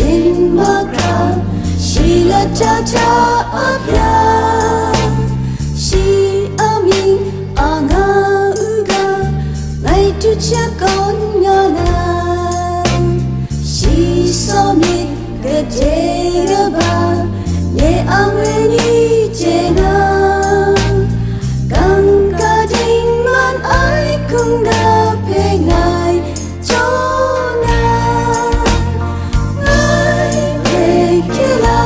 Sin Makra Sheila Chacha Abya Shi Amin Anga Uga Ngay tu cha con nhỏ na Shi so mi Ke te ra ba Ye ang we ni che na Càng ca dinh man ai cũng đã phê ngài cho na Ngài phê kia la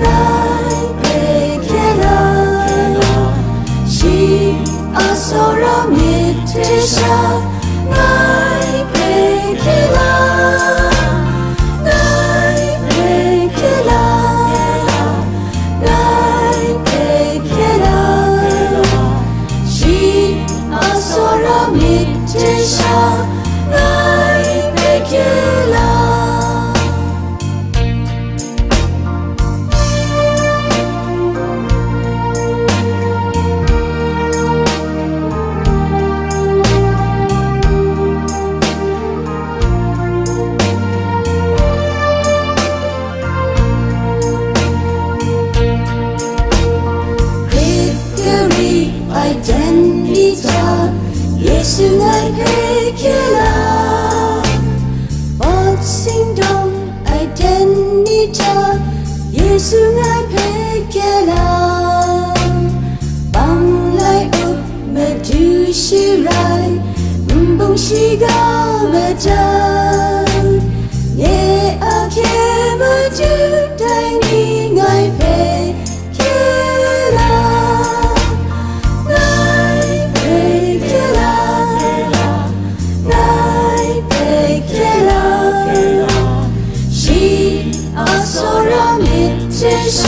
Ngài phê kia la Shi asora mi te sha Ngài phê kia la Ngài phê kia la Ngài phê kia la Shi asora mi te sha Ngài phê kia la Identita Yesu ngài phê kia la Bọt sinh đông Identita Yesu ngài phê kia la Bằng lại ục mê tu shi rai Bông shi ga mê chân Nhẹ a kê mê tu tay ni ngài phê kia la She